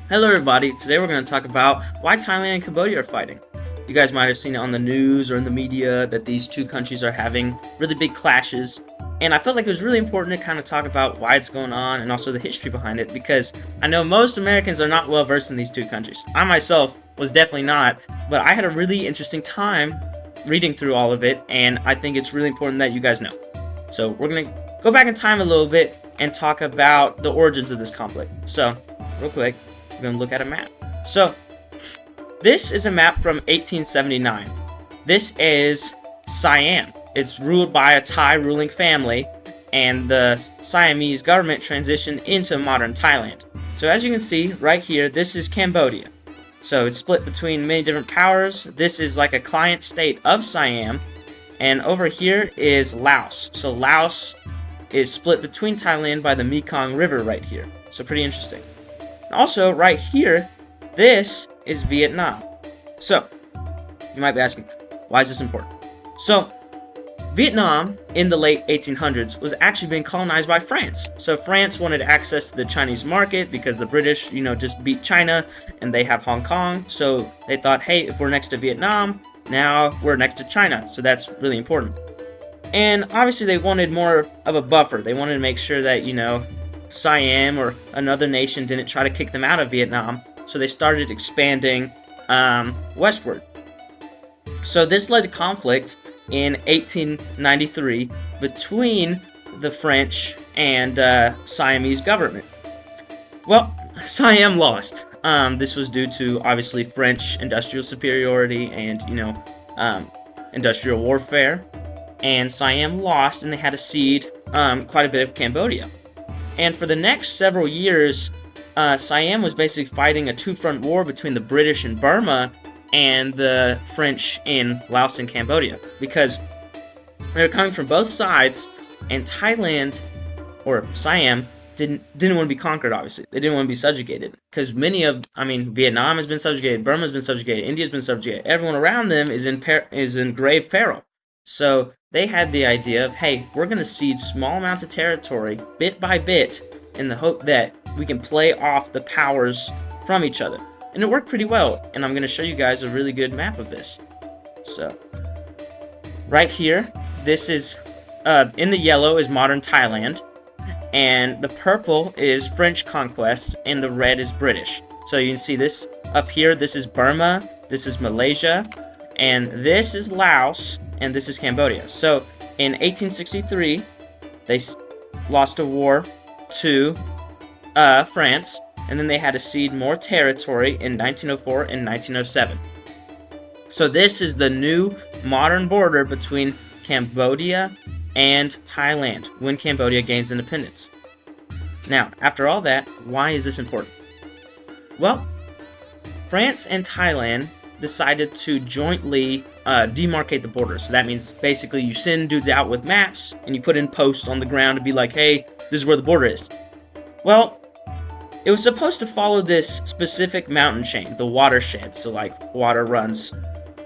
Hello everybody, today we're going to talk about why Thailand and Cambodia are fighting. You guys might have seen it on the news or in the media that these two countries are having really big clashes, and I felt like it was really important to kind of talk about why it's going on and also the history behind it, because I know most Americans are not well versed in these two countries. I myself was definitely not, but I had a really interesting time reading through all of it, and I think it's really important that you guys know. So we're going to go back in time a little bit and talk about the origins of this conflict. So, real quick, we're going to look at a map. So, this is a map from 1879. This is Siam. It's ruled by a Thai ruling family, and the Siamese government transitioned into modern Thailand. So as you can see right here, this is Cambodia. So it's split between many different powers. This is like a client state of Siam. And over here is Laos. So Laos is split between Thailand by the Mekong River right here. So pretty interesting. And also, right here, this is Vietnam. So, you might be asking, why is this important? So, Vietnam, in the late 1800s, was actually being colonized by France. So, France wanted access to the Chinese market because the British, just beat China, and they have Hong Kong. So, they thought, hey, if we're next to Vietnam, now we're next to China. So, that's really important. And obviously, they wanted more of a buffer. They wanted to make sure that, Siam or another nation didn't try to kick them out of Vietnam, so they started expanding westward. So this led to conflict in 1893 between the French and Siamese government. Well, Siam lost. This was due to obviously French industrial superiority and industrial warfare, and Siam lost, and they had to cede quite a bit of Cambodia. And for the next several years, Siam was basically fighting a two-front war between the British in Burma and the French in Laos and Cambodia, because they were coming from both sides, and Thailand, or Siam, didn't want to be conquered, obviously. They didn't want to be subjugated, because Vietnam has been subjugated, Burma has been subjugated, India's been subjugated. Everyone around them is in grave peril. So they had the idea of, hey, we're going to cede small amounts of territory, bit by bit, in the hope that we can play off the powers from each other. And it worked pretty well, and I'm going to show you guys a really good map of this. So, right here, this is, in the yellow is modern Thailand, and the purple is French conquest, and the red is British. So you can see this up here, this is Burma, this is Malaysia, and this is Laos, and this is Cambodia. So, in 1863, they lost a war to France, and then they had to cede more territory in 1904 and 1907. So this is the new modern border between Cambodia and Thailand when Cambodia gains independence. Now, after all that, why is this important? Well, France and Thailand decided to jointly demarcate the border. So that means basically you send dudes out with maps and you put in posts on the ground to be like, hey, this is where the border is. Well, it was supposed to follow this specific mountain chain, the watershed. So like water runs,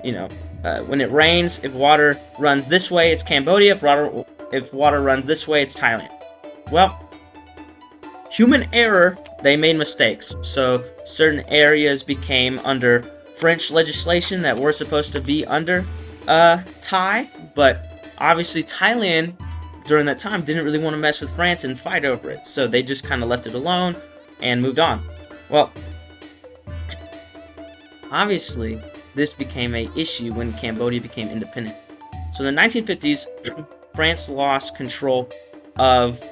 when it rains, if water runs this way, it's Cambodia. If water runs this way, it's Thailand. Well, human error, they made mistakes. So certain areas became under French legislation that were supposed to be under Thai, but obviously Thailand during that time didn't really want to mess with France and fight over it, so they just kind of left it alone and moved on. Well, obviously this became an issue when Cambodia became independent. So in the 1950s, France lost control of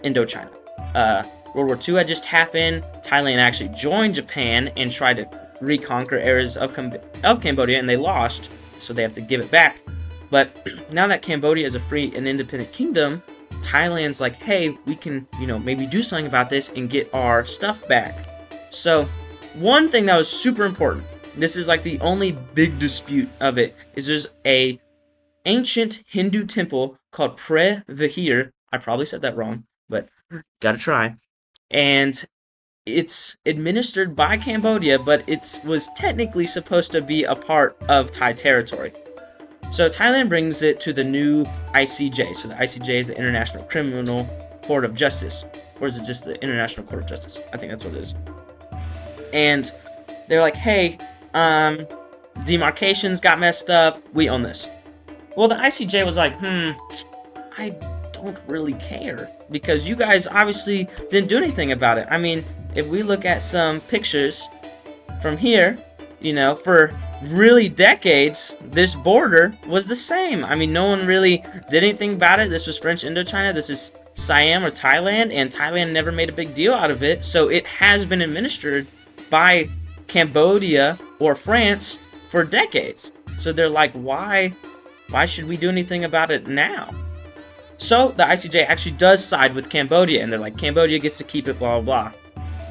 Indochina. World War II had just happened. Thailand actually joined Japan and tried to reconquer areas of Cambodia, and they lost, so they have to give it back. But now that Cambodia is a free and independent kingdom, Thailand's like, hey, we can, maybe do something about this and get our stuff back. So, one thing that was super important, this is like the only big dispute of it, is there's a ancient Hindu temple called Pre Vihir. I probably said that wrong, but gotta try. And it's administered by Cambodia, but it was technically supposed to be a part of Thai territory. So Thailand brings it to the new ICJ. So the ICJ is the International Criminal Court of Justice. Or is it just the International Court of Justice? I think that's what it is. and they're like, hey, demarcations got messed up, we own this. Well, the ICJ was like, I don't really care, because you guys obviously didn't do anything about it. I mean, if we look at some pictures from here, you know, for really decades, this border was the same. I mean, no one really did anything about it. This was French Indochina. This is Siam or Thailand, and Thailand never made a big deal out of it. So it has been administered by Cambodia or France for decades. So they're like, why should we do anything about it now? So the ICJ actually does side with Cambodia, and they're like, Cambodia gets to keep it, blah, blah, blah.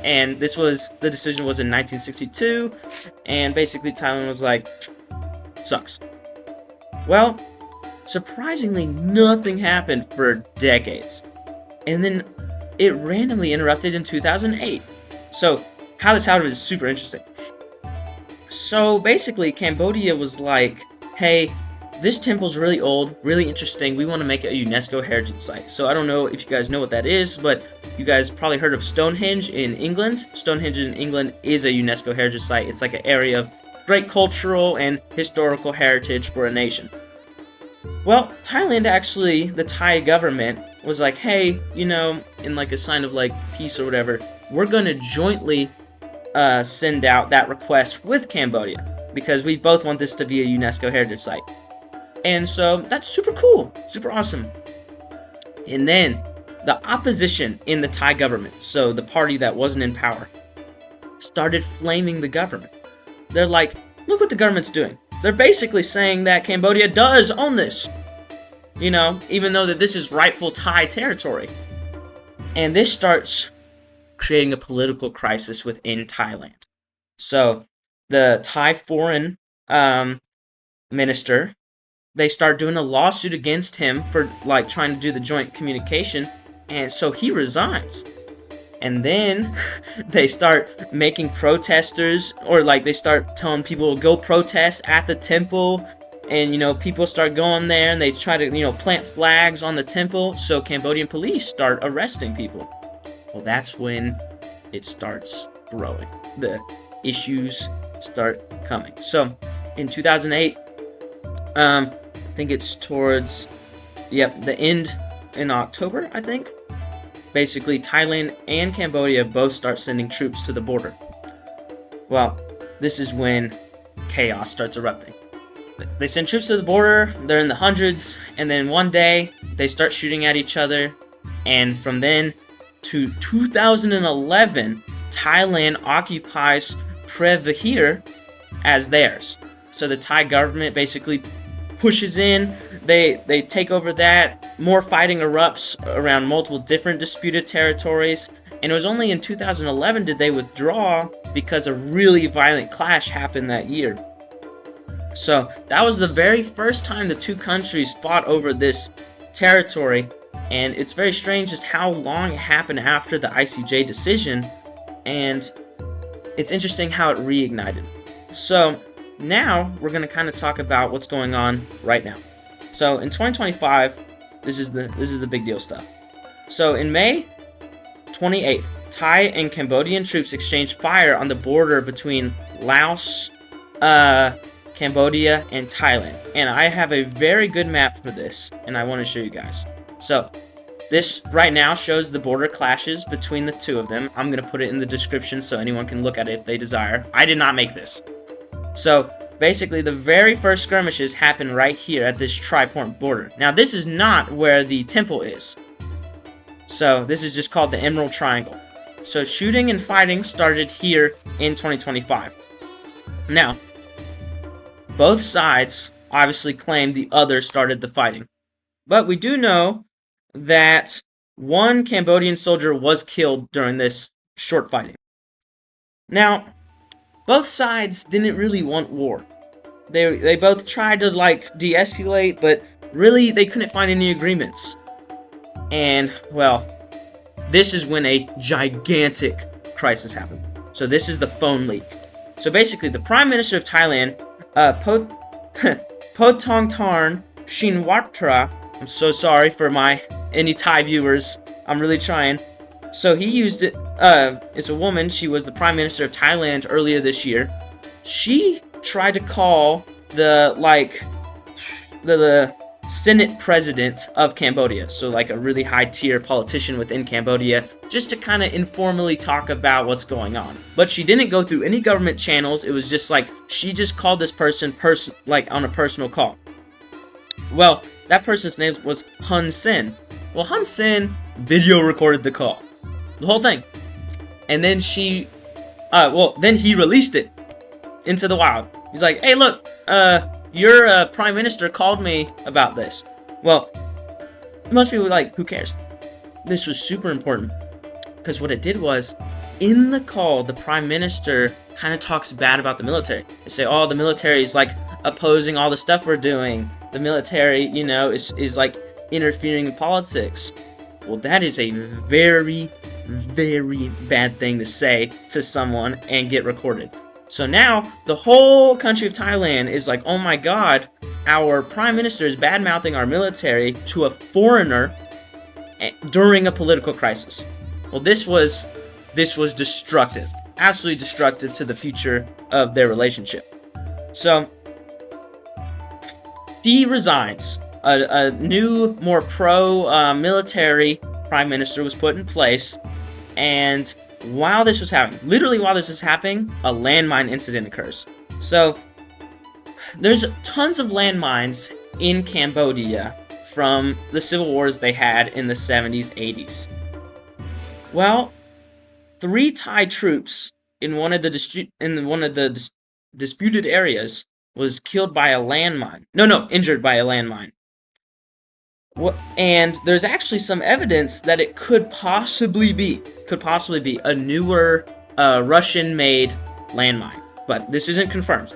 And the decision was in 1962, and basically Thailand was like, sucks. Well, surprisingly, nothing happened for decades. And then it randomly interrupted in 2008. So how this happened is super interesting. So basically, Cambodia was like, hey, this temple's really old, really interesting. We want to make it a UNESCO heritage site. So I don't know if you guys know what that is, but you guys probably heard of Stonehenge in England. Stonehenge in England is a UNESCO heritage site. It's like an area of great cultural and historical heritage for a nation. Well, Thailand actually, the Thai government was like, hey, you know, in like a sign of like peace or whatever, we're going to jointly send out that request with Cambodia, because we both want this to be a UNESCO heritage site. And so that's super cool, super awesome. And then the opposition in the Thai government, so the party that wasn't in power, started flaming the government. They're like, look what the government's doing. They're basically saying that Cambodia does own this, you know, even though that this is rightful Thai territory. And this starts creating a political crisis within Thailand. So the Thai foreign minister, they start doing a lawsuit against him for like trying to do the joint communication, and so he resigns. And then they start making protesters, or like they start telling people to go protest at the temple, and you know, people start going there and they try to, you know, plant flags on the temple, so Cambodian police start arresting people. Well, that's when it starts growing. The issues start coming. So in 2008, I think it's towards, the end in October, I think. Basically, Thailand and Cambodia both start sending troops to the border. Well, this is when chaos starts erupting. They send troops to the border, they're in the hundreds, and then one day, they start shooting at each other, and from then to 2011, Thailand occupies Prevahir as theirs. So the Thai government basically pushes in, they take over that, more fighting erupts around multiple different disputed territories, and it was only in 2011 did they withdraw because a really violent clash happened that year. So that was the very first time the two countries fought over this territory, and it's very strange just how long it happened after the ICJ decision, and it's interesting how it reignited. So now we're going to kind of talk about what's going on right now. So in 2025, this is the big deal stuff. So in May 28th, Thai and Cambodian troops exchanged fire on the border between Laos, Cambodia, and Thailand. And I have a very good map for this, and I want to show you guys. So this right now shows the border clashes between the two of them. I'm going to put it in the description so anyone can look at it if they desire. I did not make this. So basically, the very first skirmishes happen right here at this tri-point border. Now, this is not where the temple is. So this is just called the Emerald Triangle. So shooting and fighting started here in 2025. Now, both sides obviously claim the other started the fighting. But we do know that one Cambodian soldier was killed during this short fighting. Now, both sides didn't really want war. They both tried to like de-escalate, but really they couldn't find any agreements. And well, this is when a gigantic crisis happened. So this is the phone leak. So basically, the Prime Minister of Thailand, Potongtarn Shinawatra, I'm so sorry for any Thai viewers, I'm really trying. So he used it. It's a woman. She was the prime minister of Thailand earlier this year. She tried to call the Senate president of Cambodia, so like a really high tier politician within Cambodia, just to kind of informally talk about what's going on. But she didn't go through any government channels. It was just like she just called this person like on a personal call. Well, that person's name was Hun Sen. Well, Hun Sen video recorded the call, the whole thing, and then then he released it into the wild. He's like, "Hey, look, your prime minister called me about this." Well, most people were like, who cares? This was super important, because what it did was, in the call, the prime minister kind of talks bad about the military. They say, oh, the military is like opposing all the stuff we're doing. The military, is like interfering in politics. Well, that is a very, very bad thing to say to someone and get recorded. So now, the whole country of Thailand is like, oh my god, our prime minister is bad-mouthing our military to a foreigner during a political crisis. Well, this was destructive. Absolutely destructive to the future of their relationship. So, he resigns. A new, more pro-military prime minister was put in place, and while this was happening, literally while this is happening, a landmine incident occurs. So, there's tons of landmines in Cambodia from the civil wars they had in the 70s, 80s. Well, 3 Thai troops in one of the disputed areas was killed by a landmine. Injured by a landmine. And there's actually some evidence that it could possibly be a newer Russian-made landmine, but this isn't confirmed.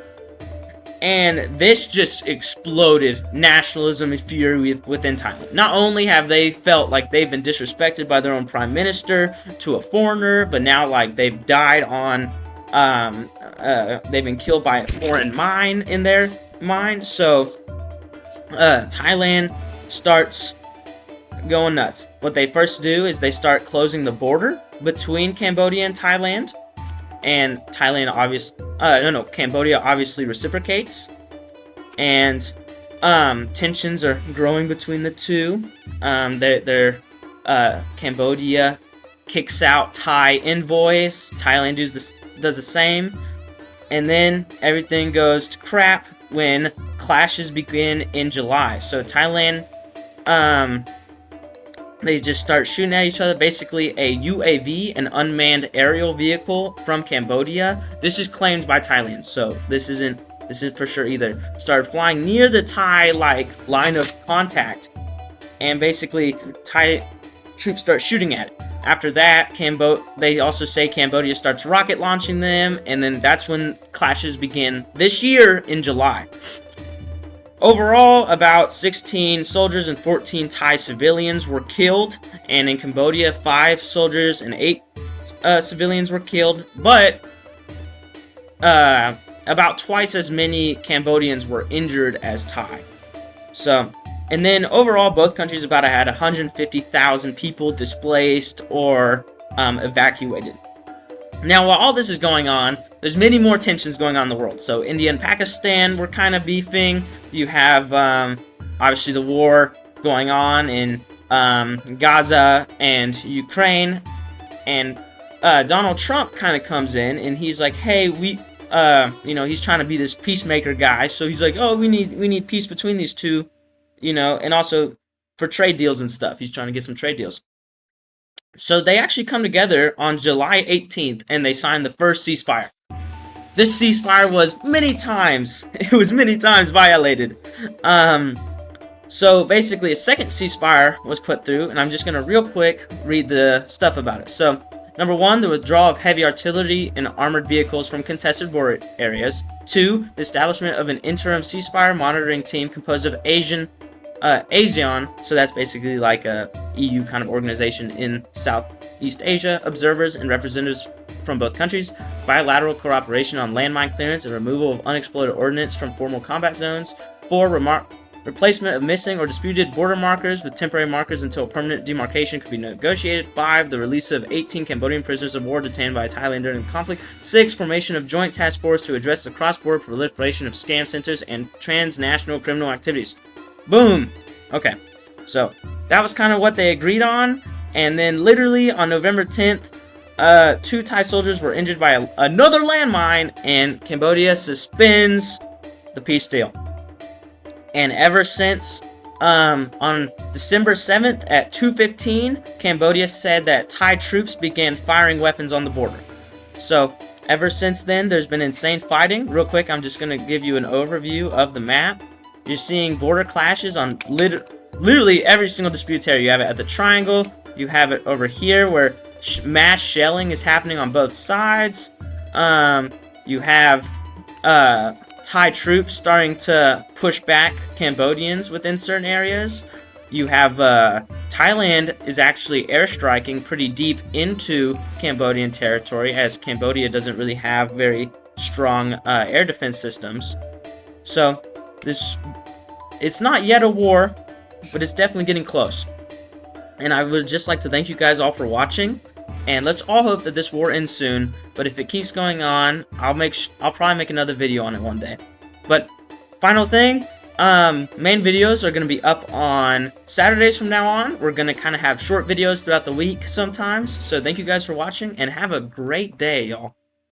And this just exploded nationalism and fury within Thailand. Not only have they felt like they've been disrespected by their own prime minister to a foreigner, but now like they've died on, they've been killed by a foreign mine in their mine. So Thailand starts going nuts. What they first do is they start closing the border between Cambodia and Thailand, and Cambodia obviously reciprocates, and tensions are growing between the two. Cambodia kicks out Thai envoys. Thailand does the same, and then everything goes to crap when clashes begin in July. So Thailand, they just start shooting at each other. Basically, a UAV, an unmanned aerial vehicle from Cambodia. This is claimed by Thailand, so this isn't for sure either. Started flying near the Thai line of contact, and basically Thai troops start shooting at it. After that, they also say Cambodia starts rocket launching them, and then that's when clashes begin this year in July. Overall, about 16 soldiers and 14 Thai civilians were killed, and in Cambodia, 5 soldiers and 8 civilians were killed, but about twice as many Cambodians were injured as Thai. So, and then overall, both countries about had 150,000 people displaced or evacuated. Now, while all this is going on, there's many more tensions going on in the world. So, India and Pakistan were kind of beefing. You have, obviously, the war going on in Gaza and Ukraine. And Donald Trump kind of comes in, and he's like, hey, he's trying to be this peacemaker guy. So, he's like, oh, we need peace between these two, and also for trade deals and stuff. He's trying to get some trade deals. So they actually come together on July 18th, and they sign the first ceasefire. This ceasefire was many times violated. So basically a second ceasefire was put through, and I'm just going to real quick read the stuff about it. So, number 1, the withdrawal of heavy artillery and armored vehicles from contested border areas. 2, the establishment of an interim ceasefire monitoring team composed of ASEAN, so that's basically like a EU kind of organization in Southeast Asia, observers and representatives from both countries, bilateral cooperation on landmine clearance and removal of unexploded ordnance from formal combat zones. 4, replacement of missing or disputed border markers with temporary markers until permanent demarcation could be negotiated. 5. The release of 18 Cambodian prisoners of war detained by Thailand during the conflict. 6. Formation of joint task force to address the cross-border proliferation of scam centers and transnational criminal activities. Boom! Okay, so that was kind of what they agreed on, and then literally on November 10th, 2 Thai soldiers were injured by another landmine, and Cambodia suspends the peace deal. And ever since, on December 7th at 2:15, Cambodia said that Thai troops began firing weapons on the border. So, ever since then, there's been insane fighting. Real quick, I'm just going to give you an overview of the map. You're seeing border clashes on literally every single dispute area. You have it at the triangle. You have it over here where mass shelling is happening on both sides. You have Thai troops starting to push back Cambodians within certain areas. You have Thailand is actually airstriking pretty deep into Cambodian territory, as Cambodia doesn't really have very strong air defense systems. So it's not yet a war, but it's definitely getting close. And I would just like to thank you guys all for watching, and let's all hope that this war ends soon. But if it keeps going on, I'll probably make another video on it one day. But final thing, main videos are going to be up on Saturdays from now on. We're going to kind of have short videos throughout the week sometimes. So thank you guys for watching, and have a great day, y'all.